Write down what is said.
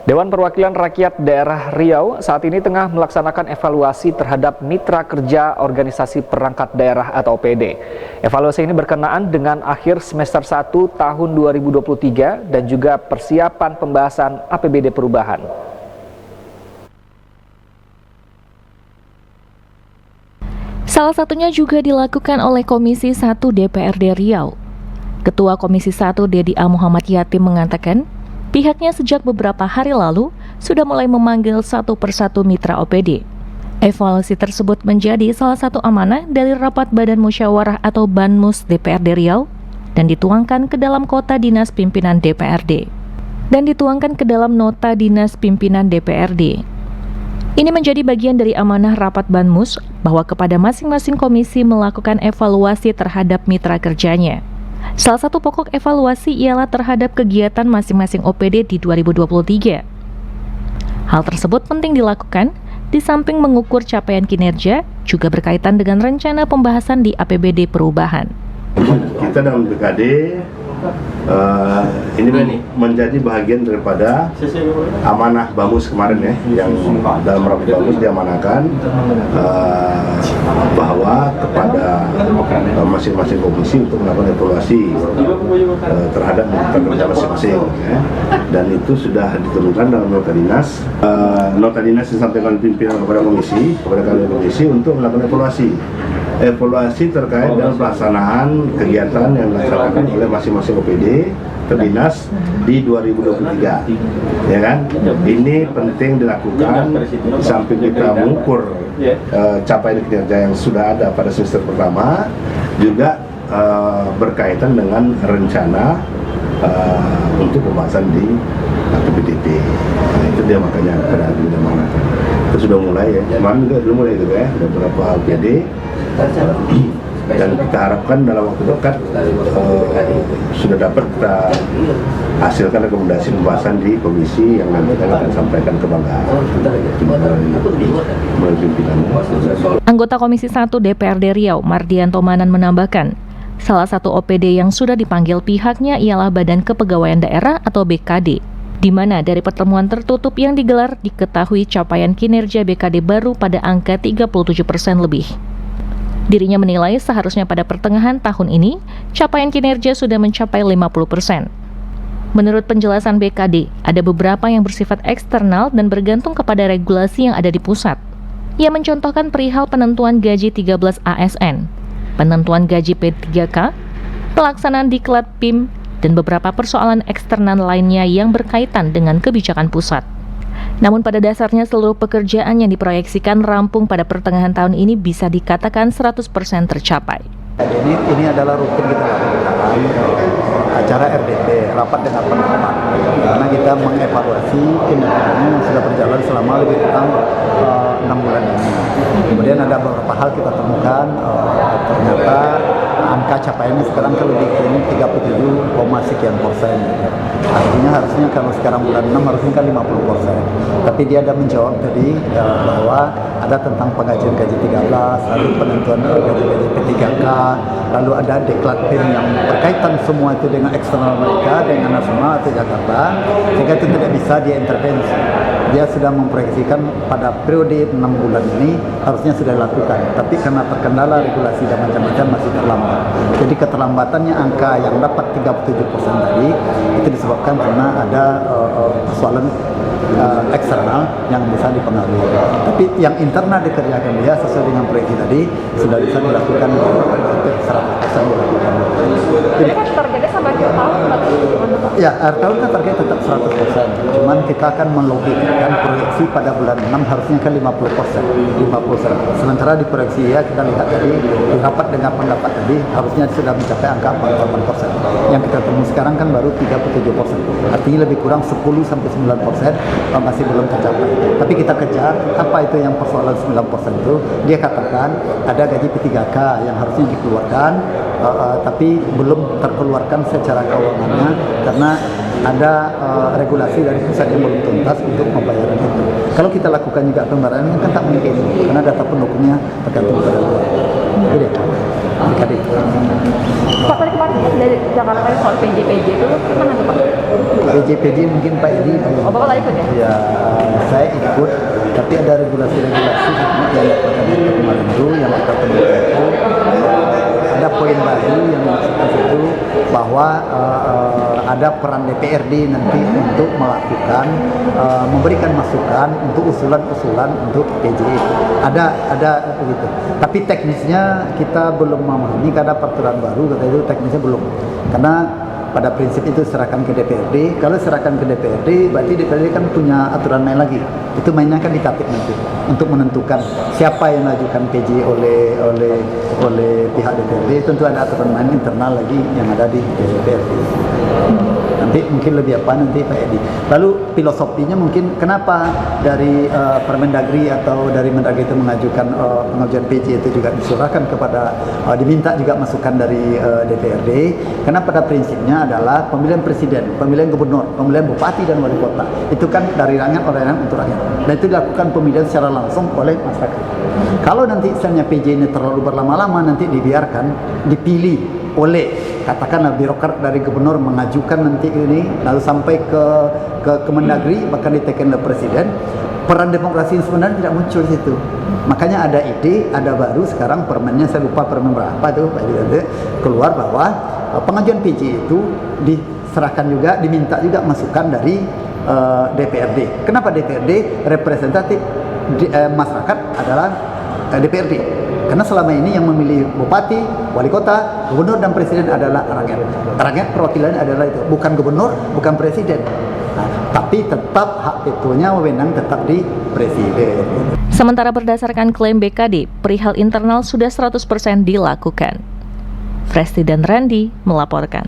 Dewan Perwakilan Rakyat Daerah Riau saat ini tengah melaksanakan evaluasi terhadap mitra kerja organisasi perangkat daerah atau OPD. Evaluasi ini berkenaan dengan akhir semester 1 tahun 2023 dan juga persiapan pembahasan APBD perubahan. Salah satunya juga dilakukan oleh Komisi 1 DPRD Riau. Ketua Komisi 1 Dedi A. Muhammad Yatim mengatakan, pihaknya sejak beberapa hari lalu sudah mulai memanggil satu persatu mitra OPD. Evaluasi tersebut menjadi salah satu amanah dari Rapat Badan Musyawarah atau Banmus DPRD Riau dan dituangkan ke dalam Kota Dinas Pimpinan DPRD dan dituangkan ke dalam Nota Dinas Pimpinan DPRD. Ini menjadi bagian dari amanah Rapat Banmus bahwa kepada masing-masing komisi melakukan evaluasi terhadap mitra kerjanya. Salah satu pokok evaluasi ialah terhadap kegiatan masing-masing OPD di 2023. Hal tersebut penting dilakukan di samping mengukur capaian kinerja, juga berkaitan dengan rencana pembahasan di APBD perubahan. Kita dalam BKD ini menjadi bagian daripada amanah Bamus kemarin ya, yang dalam rapat Bamus diamanahkan bahwa kepada masing-masing komisi untuk melakukan evaluasi terhadap mitra kerja masing-masing ya. Dan itu sudah diturunkan dalam nota dinas. Nota dinas disampaikan pimpinan kepada kalian komisi untuk melakukan evaluasi terkait dengan pelaksanaan kegiatan yang dilaksanakan oleh masing-masing OPD terdinas di 2023, ya kan? Ini penting dilakukan di samping kita mengukur capaian kinerja yang sudah ada pada semester pertama, juga berkaitan dengan rencana untuk pembahasan di APBDP. Nah, itu dia makanya pada hari ini itu sudah mulai ya. Kemarin juga sudah mulai gitu ya, ada beberapa OPD. Dan kita harapkan dalam waktu dekat sudah dapat kita hasilkan rekomendasi pembahasan di komisi yang nanti akan sampaikan ke Bangga. Anggota Komisi 1 DPRD Riau, Mardianto Manan menambahkan, salah satu OPD yang sudah dipanggil pihaknya ialah Badan Kepegawaian Daerah atau BKD, di mana dari pertemuan tertutup yang digelar diketahui capaian kinerja BKD baru pada angka 37% lebih. Dirinya menilai seharusnya pada pertengahan tahun ini, capaian kinerja sudah mencapai 50%. Menurut penjelasan BKD, ada beberapa yang bersifat eksternal dan bergantung kepada regulasi yang ada di pusat. Ia mencontohkan perihal penentuan gaji 13 ASN, penentuan gaji P3K, pelaksanaan diklat PIM, dan beberapa persoalan eksternal lainnya yang berkaitan dengan kebijakan pusat. Namun pada dasarnya seluruh pekerjaan yang diproyeksikan rampung pada pertengahan tahun ini bisa dikatakan 100% tercapai. Ini adalah rutin kita lakukan acara RDP, rapat dengan pendapat, karena kita mengevaluasi kinerjanya yang sudah berjalan selama lebih kurang 6 bulan ini. Kemudian ada beberapa hal kita temukan, ternyata angka capaiannya sekarang kalau dikirim 37,sekian%. Artinya harusnya kalau sekarang bulan 6 harusnya kan 50%. Tapi dia ada menjawab tadi bahwa ada tentang penggajian gaji 13, lalu penentuan gaji P3K, lalu ada deklat PIM yang berkaitan semua itu dengan eksternal mereka, dengan nasional atau Jakarta, sehingga itu tidak bisa dia intervensi. Dia sudah memproyeksikan pada periode 6 bulan ini harusnya sudah dilakukan, tapi karena terkendala regulasi dan macam-macam masih terlambat. Jadi keterlambatannya angka yang dapat 37% tadi itu disebabkan karena ada persoalan eksternal yang bisa dipengaruhi. Tapi yang internal dikerjakan dia sesuai dengan proyeksi tadi sudah bisa dilakukan 100% dilakukan. Jadi kan targetnya sama akhir tahun ya, akhir tahun kan target tetap 100%. Cuman kita akan melogikakan proyeksi pada bulan 6 harusnya kan 50%. Sementara di proyeksi ya kita lihat tadi di rapat dengan pendapat tadi harusnya sudah mencapai angka 48%. Yang kita temui sekarang kan baru 37%. Artinya lebih kurang 10-9% masih belum tercapai. Tapi kita kejar apa itu yang persoalan 9% itu. Dia katakan ada gaji P3K yang harusnya dikeluarkan, tapi belum terkeluarkan secara keuangannya karena ada regulasi dari pusat yang belum tuntas untuk pembayaran itu. Kalau kita lakukan juga pembayaran kan tak mungkin karena data pendukungnya tergantung pada luar. Jadi BKD. Pak, tadi kemarin dari Jakarta soal PJ itu gimana tuh Pak? PJ mungkin Pak Edi. Oh, Bapak nggak ikut ya? Ya, saya ikut, tapi ada regulasi-regulasi yang dari kemarin itu yang kita temukan itu ada poin baru yang maksudnya itu bahwa ada peran DPRD nanti untuk melakukan memberikan masukan untuk usulan-usulan untuk PJ. Ada begitu. Tapi teknisnya kita belum memahami karena peraturan baru kata itu teknisnya belum. Karena pada prinsip itu serahkan ke DPRD. Kalau serahkan ke DPRD, berarti DPRD kan punya aturan main lagi. Itu mainnya kan di Tatip nanti untuk menentukan siapa yang mengajukan PJ oleh pihak DPRD. Tentu ada aturan main internal lagi yang ada di DPRD. Nanti mungkin lebih apa nanti Pak Edi. Lalu filosofinya mungkin kenapa dari Permendagri atau dari Mendagri itu mengajukan pengajuan PJ itu juga diserahkan kepada diminta juga masukan dari DPRD. Karena pada prinsipnya adalah pemilihan presiden, pemilihan gubernur, pemilihan bupati dan wali kota itu kan dari rakyat oleh rakyat untuk rakyat. Dan itu dilakukan pemilihan secara langsung oleh masyarakat. Kalau nanti misalnya PJ ini terlalu berlama-lama nanti dibiarkan dipilih oleh katakanlah birokrat dari gubernur mengajukan nanti ini lalu sampai ke Kemendagri bahkan ditekan oleh presiden, peran demokrasi sebenarnya tidak muncul di situ. Makanya ada ide, ada baru sekarang permennya, saya lupa permen berapa tuh keluar bahwa pengajuan PJ itu diserahkan juga, diminta juga masukan dari DPRD. Kenapa DPRD? Representatif masyarakat adalah DPRD. Karena selama ini yang memilih bupati, wali kota, gubernur dan presiden adalah rakyat. Rakyat perwakilannya adalah itu, bukan gubernur, bukan presiden. Nah, tapi tetap hak vetonya wewenang tetap di presiden. Sementara berdasarkan klaim BKD, perihal internal sudah 100% dilakukan. Presti dan Randy melaporkan.